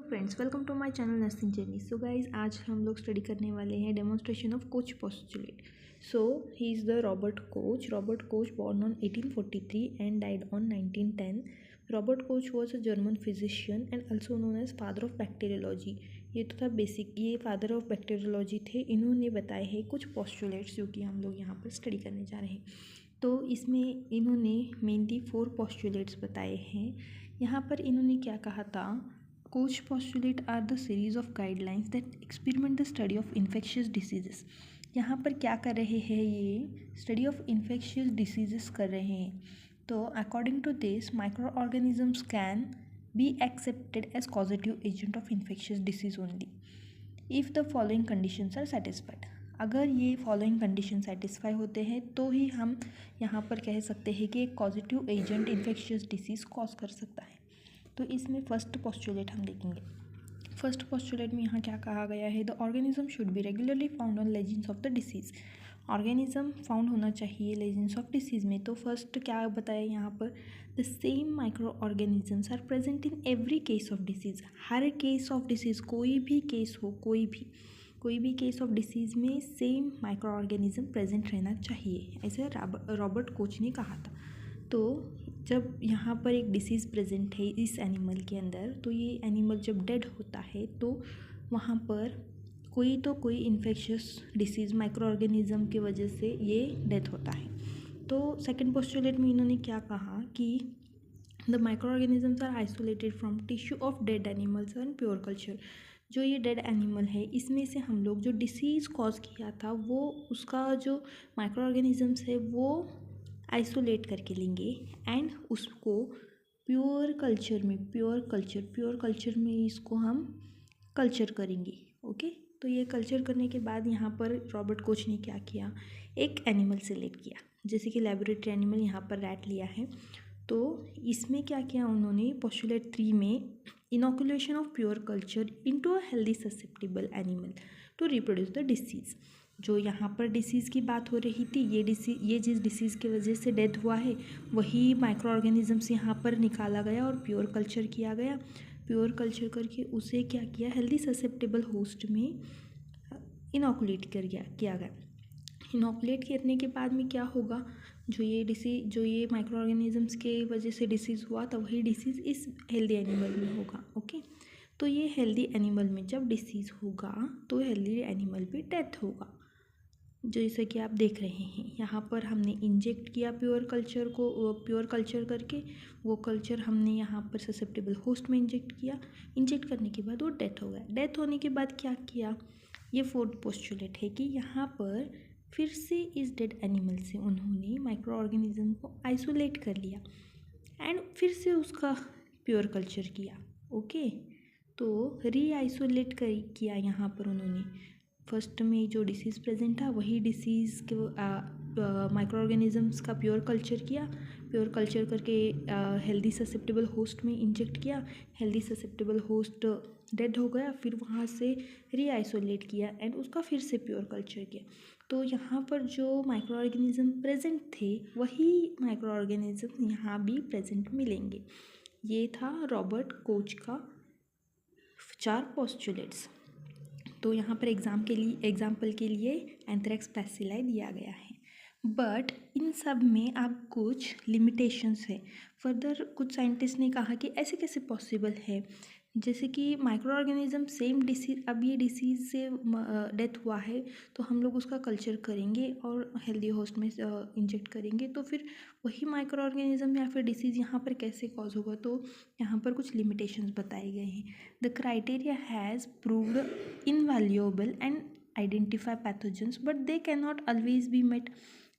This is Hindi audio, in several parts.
Friends, welcome to my channel nursing journey. So guys, आज हम लोग स्टडी करने वाले हैं demonstration of Koch postulate. So he is the Robert Koch born on 1843 and died on 1910. Robert Koch was a German physician and also known as father of bacteriology. ये तो था बेसिक, ये फादर ऑफ बैक्टीरियोलॉजी थे। इन्होंने बताए हैं कुछ पोस्टुलेट्स जो कि हम लोग यहाँ पर स्टडी करने जा रहे हैं। तो इसमें इन्होंने मेनली 4 पोस्टुलेट्स बताए हैं। यहाँ पर इन्होंने क्या कहा था, Koch postulate are the series of guidelines that experiment the study of infectious diseases. यहाँ पर क्या कर रहे हैं, ये स्टडी ऑफ इन्फेक्शियस डिसीजेस कर रहे हैं। तो according to this, micro organisms can be accepted as causative agent of infectious disease only if the following conditions are satisfied. अगर ये फॉलोइंग कंडीशन सेटिस्फाई होते हैं तो ही हम यहाँ पर कह सकते हैं कि एक positive agent infectious disease cause कर सकता है। तो इसमें फर्स्ट पोस्टुलेट हम देखेंगे। फर्स्ट पोस्टुलेट में यहाँ क्या कहा गया है, the organism should be regularly found on legends of the disease. Organism found होना चाहिए लेजेंड्स ऑफ डिसीज़ में। तो फर्स्ट क्या बताया यहाँ पर, the same micro organisms are present in every case of disease. हर केस ऑफ डिसीज़, कोई भी केस हो, कोई भी केस ऑफ डिसीज़ में सेम माइक्रो ऑर्गेनिज्म प्रेजेंट रहना चाहिए, ऐसे रॉबर्ट कोच ने कहा था। तो जब यहाँ पर एक डिसीज़ प्रेजेंट है इस एनिमल के अंदर, तो ये एनिमल जब डेड होता है तो वहाँ पर कोई इन्फेक्शियस डिसीज़ माइक्रो ऑर्गेनिज्म की वजह से ये डेथ होता है। तो सेकंड पोस्टुलेट में इन्होंने क्या कहा कि the micro organisms are isolated from tissue of dead animals and pure culture. जो ये डेड एनिमल है, इसमें से हम लोग जो डिसीज़ कॉज किया था वो उसका जो माइक्रो ऑर्गेनिजम्स है वो आइसोलेट करके लेंगे एंड उसको प्योर कल्चर में इसको हम कल्चर करेंगे। ओके, तो ये कल्चर करने के बाद यहाँ पर रॉबर्ट कोच ने क्या किया, एक एनिमल सेलेक्ट किया, जैसे कि लेबोरेटरी एनिमल यहाँ पर रैट लिया है। तो इसमें क्या किया उन्होंने, पोस्टुलेट 3 में inoculation of pure culture into a healthy susceptible animal to reproduce the disease. जो यहाँ पर डिसीज़ की बात हो रही थी, ये जिस डिसीज़ की वजह से डेथ हुआ है वही माइक्रो ऑर्गेनिजम्स यहाँ पर निकाला गया और प्योर कल्चर किया गया। प्योर कल्चर करके उसे क्या किया, हेल्दी ससेप्टेबल होस्ट में इनोकुलेट किया गया। इनोकुलेट करने के बाद में क्या होगा, जो ये माइक्रो ऑर्गेनिजम्स के वजह से डिसीज़ हुआ था वही डिसीज़ इस हेल्दी एनिमल में होगा। ओके, तो ये हेल्दी एनिमल में जब डिसीज़ होगा तो हेल्दी एनिमल भी डेथ होगा। जैसे कि आप देख रहे हैं यहाँ पर हमने इंजेक्ट किया प्योर कल्चर करके, वो कल्चर हमने यहाँ पर ससेप्टेबल होस्ट में इंजेक्ट करने के बाद वो डेथ हो गया। डेथ होने के बाद क्या किया, ये फोर्थ पोस्टुलेट है कि यहाँ पर फिर से इस डेड एनिमल से उन्होंने माइक्रो ऑर्गेनिज्म को आइसोलेट कर लिया एंड फिर से उसका प्योर कल्चर किया। ओके, तो रीआइसोलेट किया यहाँ पर उन्होंने। फर्स्ट में जो डिसीज़ प्रेजेंट था वही डिसीज़ के माइक्रो ऑर्गेनिजम्स का प्योर कल्चर करके हेल्दी ससेप्टेबल होस्ट में इंजेक्ट किया। हेल्दी ससेप्टेबल होस्ट डेड हो गया, फिर वहाँ से रीआइसोलेट किया एंड उसका फिर से प्योर कल्चर किया। तो यहाँ पर जो माइक्रो ऑर्गेनिज्म प्रेजेंट थे वही माइक्रो ऑर्गेनिज्म यहाँ भी प्रेजेंट मिलेंगे। ये था रॉबर्ट कोच का 4 पोस्टुलेट्स। तो यहाँ पर एग्जाम्पल के लिए एंथ्रेक्स बैसिलाई दिया गया है, बट इन सब में अब कुछ लिमिटेशंस है। फर्दर कुछ साइंटिस्ट ने कहा कि ऐसे कैसे पॉसिबल है, जैसे कि माइक्रो ऑर्गेनिज्म सेम डिसीज, अब ये डिसीज़ से डेथ हुआ है तो हम लोग उसका कल्चर करेंगे और हेल्दी होस्ट में इंजेक्ट करेंगे, तो फिर वही माइक्रो ऑर्गेनिज्म या फिर डिसीज़ यहाँ पर कैसे कॉज होगा। तो यहाँ पर कुछ लिमिटेशंस बताए गए हैं। The criteria has proved invaluable and identify pathogens but they can not always be met.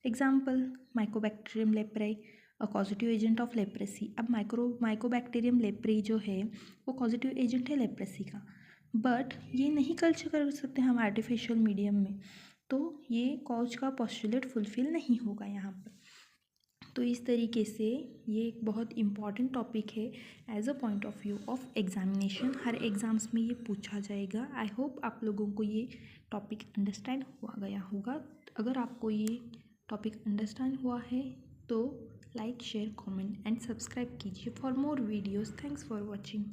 Example, Mycobacterium leprae a causative agent of leprosy. अब माइकोबैक्टीरियम लेप्री जो है वो कॉजिटिव एजेंट है लेप्रेसी का, बट ये नहीं कल्चर कर सकते हम आर्टिफिशियल मीडियम में, तो ये कोच का पोस्टुलेट फुलफिल नहीं होगा यहाँ पर। तो इस तरीके से ये एक बहुत इम्पॉर्टेंट टॉपिक है as a point of view of examination. हर एग्ज़ाम्स में ये पूछा जाएगा। आई होप आप लोगों को ये टॉपिक अंडरस्टैंड हुआ गया होगा। अगर आपको ये टॉपिक अंडरस्टैंड हुआ है तो like, share, comment and subscribe कीजिए for more videos. Thanks for watching.